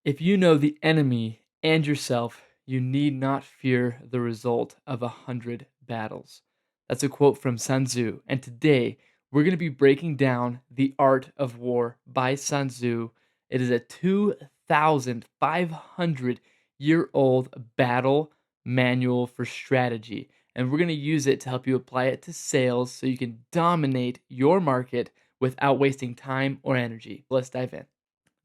If you know the enemy and yourself, you need not fear the result of 100 battles. That's a quote from Sun Tzu. And today, we're going to be breaking down The Art of War by Sun Tzu. It is a 2,500-year-old battle manual for strategy. And we're going to use it to help you apply it to sales so you can dominate your market without wasting time or energy. Let's dive in.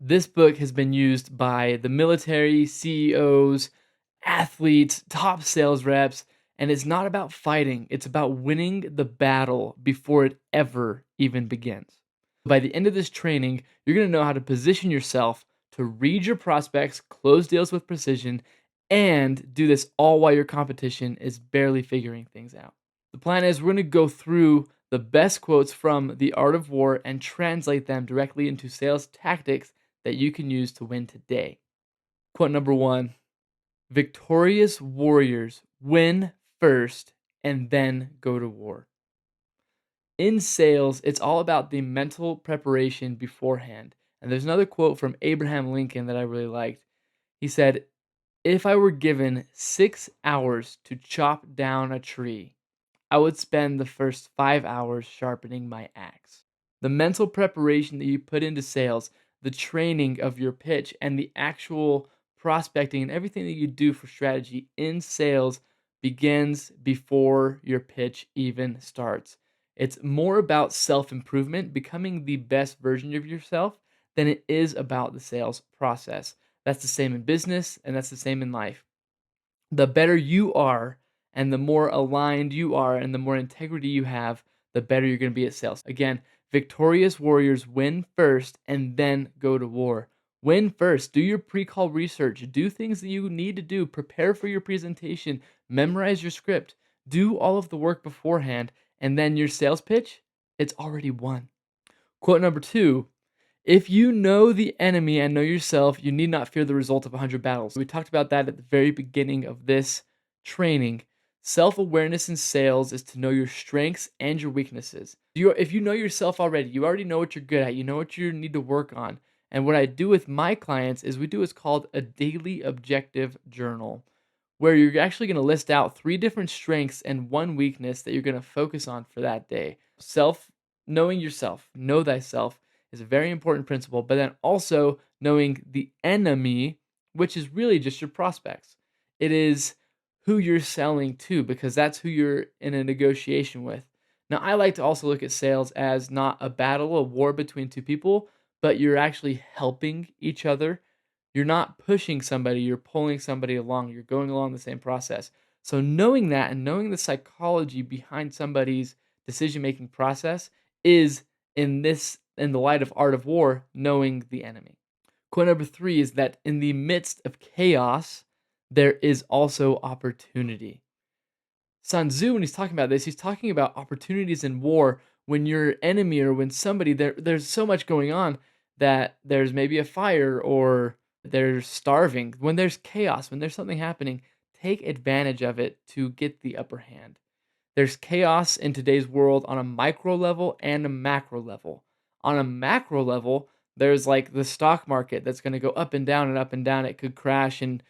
This book has been used by the military, CEOs, athletes, top sales reps, and it's not about fighting, it's about winning the battle before it ever even begins. By the end of this training, you're going to know how to position yourself to read your prospects, close deals with precision, and do this all while your competition is barely figuring things out. The plan is we're going to go through the best quotes from The Art of War and translate them directly into sales tactics that you can use to win today. Quote number one: victorious warriors win first and then go to war. In sales, it's all about the mental preparation beforehand. And there's another quote from Abraham Lincoln that I really liked. He said, "If I were given 6 hours to chop down a tree, I would spend the first 5 hours sharpening my axe." The mental preparation that you put into sales, the training of your pitch, and the actual prospecting and everything that you do for strategy in sales begins before your pitch even starts. It's more about self improvement, becoming the best version of yourself, than it is about the sales process. That's the same in business, and that's the same in life. The better you are and the more aligned you are and the more integrity you have, the better you're going to be at sales. Again, victorious warriors win first and then go to war. Win first. Do your pre-call research. Do things that you need to do. Prepare for your presentation. Memorize your script. Do all of the work beforehand. And then your sales pitch, it's already won. Quote number two: if you know the enemy and know yourself, you need not fear the result of 100 battles. We talked about that at the very beginning of this training. Self awareness in sales is to know your strengths and your weaknesses. If you know yourself already, you already know what you're good at, you know what you need to work on. And what I do with my clients is we do what's called a daily objective journal, where you're actually going to list out 3 different strengths and 1 weakness that you're going to focus on for that day. Knowing yourself, know thyself, is a very important principle, but then also knowing the enemy, which is really just your prospects. It is who you're selling to because that's who you're in a negotiation with. Now, I like to also look at sales as not a battle, a war between 2 people, but you're actually helping each other. You're not pushing somebody, you're pulling somebody along, you're going along the same process. So, knowing that and knowing the psychology behind somebody's decision making process is in the light of Art of War, knowing the enemy. Quote number 3 is that in the midst of chaos, there is also opportunity. Sun Tzu, when he's talking about this, he's talking about opportunities in war when your enemy or when somebody there's so much going on that there's maybe a fire or they're starving. When there's chaos, when there's something happening, take advantage of it to get the upper hand. There's chaos in today's world on a micro level and a macro level. On a macro level, there's like the stock market that's going to go up and down and up and down. It could crash. And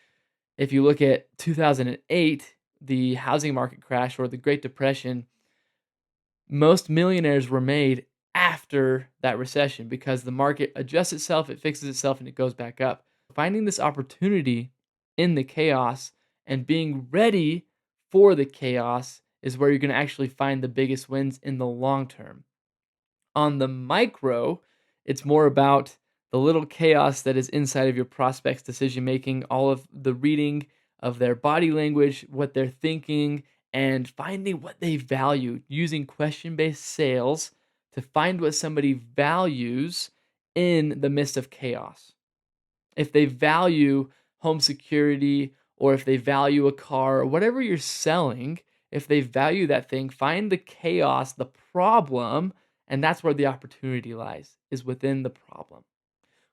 if you look at 2008, the housing market crash or the Great Depression, most millionaires were made after that recession because the market adjusts itself, it fixes itself, and it goes back up. Finding this opportunity in the chaos and being ready for the chaos is where you're going to actually find the biggest wins in the long term. On the micro, it's more about the little chaos that is inside of your prospect's decision making, all of the reading of their body language, what they're thinking, and finding what they value, using question based sales to find what somebody values in the midst of chaos. If they value home security or if they value a car or whatever you're selling, if they value that thing, find the chaos, the problem, and that's where the opportunity lies, is within the problem.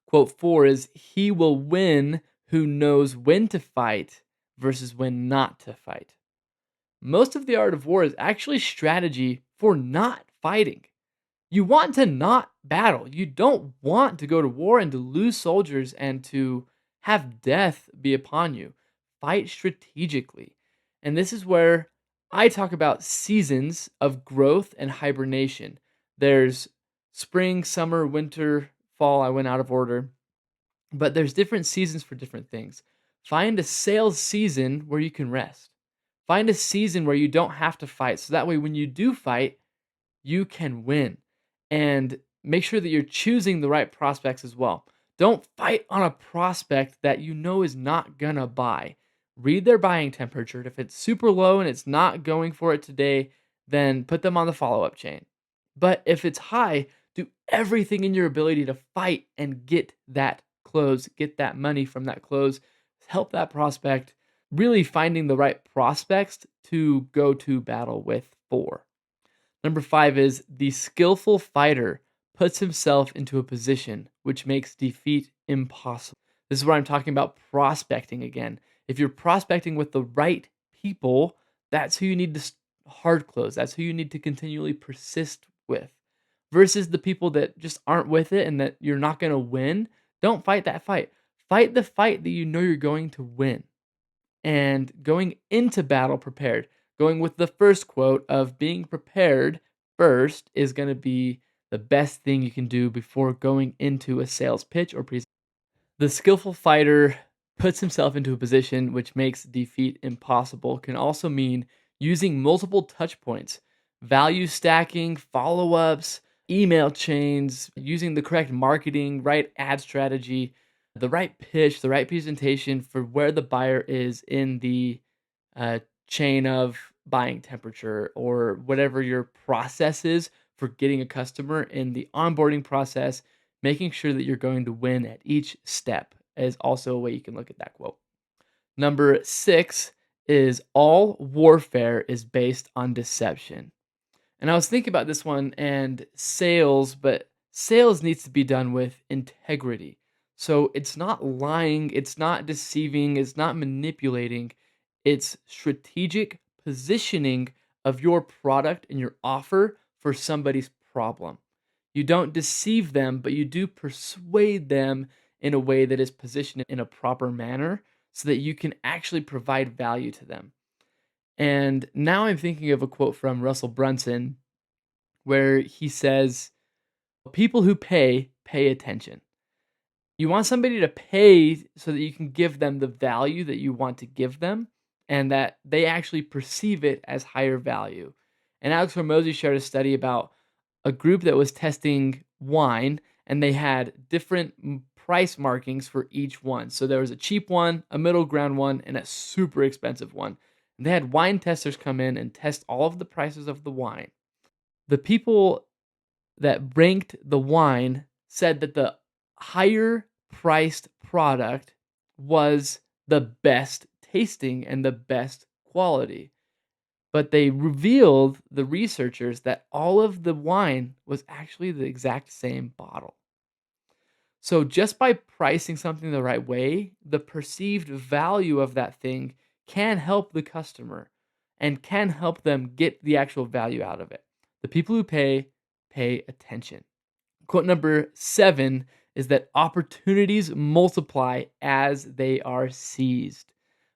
Quote 4 is, he will win who knows when to fight versus when not to fight. Most of the art of war is actually strategy for not fighting. You want to not battle. You don't want to go to war and to lose soldiers and to have death be upon you. Fight strategically. And this is where I talk about seasons of growth and hibernation. There's spring, summer, winter, fall. I went out of order, but there's different seasons for different things. Find a sales season where you can rest. Find a season where you don't have to fight. So that way, when you do fight, you can win. And make sure that you're choosing the right prospects as well. Don't fight on a prospect that you know is not gonna buy. Read their buying temperature. If it's super low and it's not going for it today, then put them on the follow up chain. But if it's high, do everything in your ability to fight and get that close, get that money from that close, help that prospect. Really finding the right prospects to go to battle with for. Number 5 is the skillful fighter puts himself into a position which makes defeat impossible. This is where I'm talking about prospecting again. If you're prospecting with the right people, that's who you need to hard close. That's who you need to continually persist with. Versus the people that just aren't with it and that you're not going to win, don't fight that fight. Fight the fight that you know you're going to win and going into battle prepared. Going with the first quote of being prepared first is going to be the best thing you can do before going into a sales pitch or presentation. The skillful fighter puts himself into a position which makes defeat impossible can also mean using multiple touch points, value stacking, follow ups, email chains, using the correct marketing, right ad strategy, the right pitch, the right presentation for where the buyer is in the uh, chain of buying temperature or whatever your process is for getting a customer in the onboarding process. Making sure that you're going to win at each step is also a way you can look at that quote. Number 6 is all warfare is based on deception. And I was thinking about this one and sales, but sales needs to be done with integrity. So it's not lying, it's not deceiving, it's not manipulating. It's strategic positioning of your product and your offer for somebody's problem. You don't deceive them, but you do persuade them in a way that is positioned in a proper manner so that you can actually provide value to them. And now I'm thinking of a quote from Russell Brunson where he says, "People who pay attention." You want somebody to pay so that you can give them the value that you want to give them and that they actually perceive it as higher value. And Alex Hormozy shared a study about a group that was testing wine and they had different price markings for each one. So there was a cheap one, a middle ground one, and a super expensive one. And they had wine testers come in and test all of the prices of the wine. The people that ranked the wine said that the higher priced product was the best tasting and the best quality. But they revealed, the researchers, that all of the wine was actually the exact same bottle. So just by pricing something the right way, the perceived value of that thing can help the customer and can help them get the actual value out of it. The people who pay attention. Quote number 7 is that opportunities multiply as they are seized.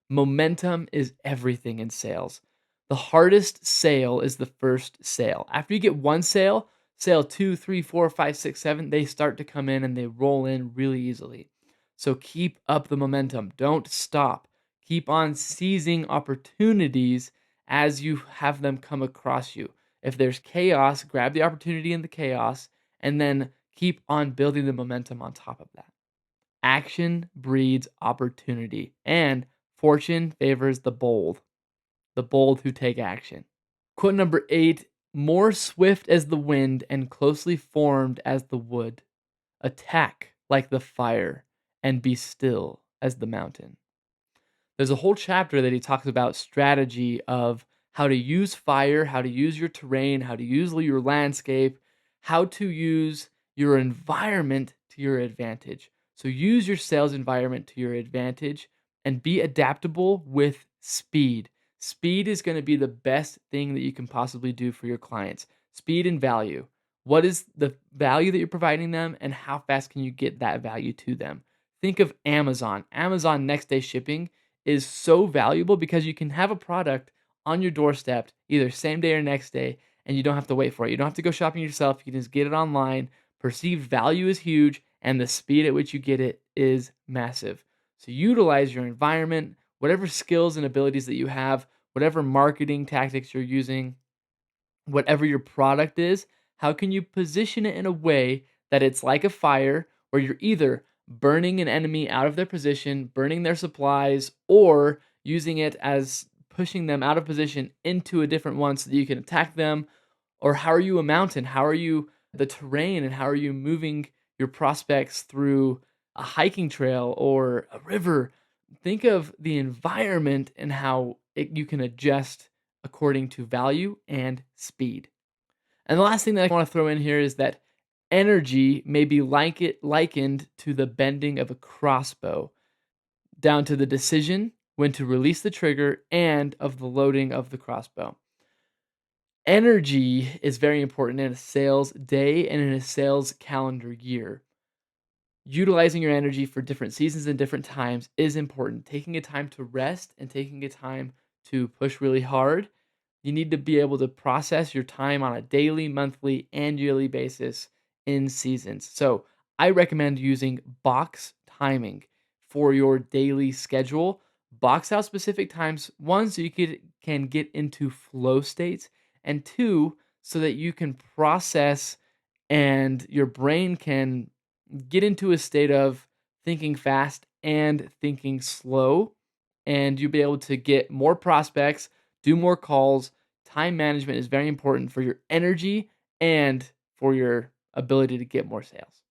Momentum is everything in sales. The hardest sale is the first sale. After you get one sale, sale 2, 3, 4, 5, 6, 7, they start to come in and they roll in really easily. So keep up the momentum. Don't stop. Keep on seizing opportunities as you have them come across you. If there's chaos, grab the opportunity in the chaos and then keep on building the momentum on top of that. Action breeds opportunity, and fortune favors the bold who take action. Quote number 8, more swift as the wind and closely formed as the wood. Attack like the fire and be still as the mountain. There's a whole chapter that he talks about strategy of how to use fire, how to use your terrain, how to use your landscape, how to use your environment to your advantage. So use your sales environment to your advantage and be adaptable with speed. Speed is going to be the best thing that you can possibly do for your clients. Speed and value. What is the value that you're providing them and how fast can you get that value to them? Think of Amazon. Amazon next day shipping is so valuable because you can have a product on your doorstep either same day or next day, and you don't have to wait for it. You don't have to go shopping yourself. You can just get it online. Perceived value is huge, and the speed at which you get it is massive. So utilize your environment, whatever skills and abilities that you have, whatever marketing tactics you're using, whatever your product is, how can you position it in a way that it's like a fire where you're either burning an enemy out of their position, burning their supplies, or using it as pushing them out of position into a different one so that you can attack them? Or how are you a mountain? How are you the terrain and how are you moving your prospects through a hiking trail or a river? Think of the environment and how you can adjust according to value and speed. And the last thing that I want to throw in here is that energy may be likened to the bending of a crossbow, down to the decision when to release the trigger and of the loading of the crossbow. Energy is very important in a sales day and in a sales calendar year. Utilizing your energy for different seasons and different times is important. Taking a time to rest and taking a time to push really hard. You need to be able to process your time on a daily, monthly, and yearly basis in seasons. So I recommend using box timing for your daily schedule. Box out specific times, one, so can get into flow states, and two, so that you can process and your brain can get into a state of thinking fast and thinking slow, and you'll be able to get more prospects, do more calls. Time management is very important for your energy and for your ability to get more sales.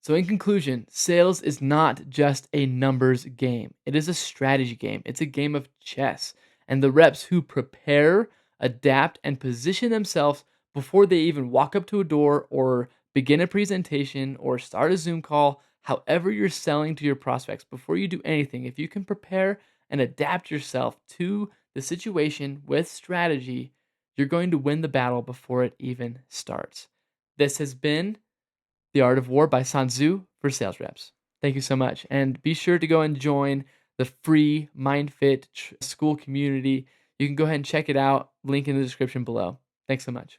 So, in conclusion, sales is not just a numbers game, it is a strategy game. It's a game of chess. And the reps who prepare, adapt, and position themselves before they even walk up to a door or begin a presentation or start a Zoom call, however, you're selling to your prospects, before you do anything, if you can prepare and adapt yourself to the situation with strategy, you're going to win the battle before it even starts. This has been the Art of War by Sun Tzu for sales reps. Thank you so much. And be sure to go and join the free MindFit school community. You can go ahead and check it out. Link in the description below. Thanks so much.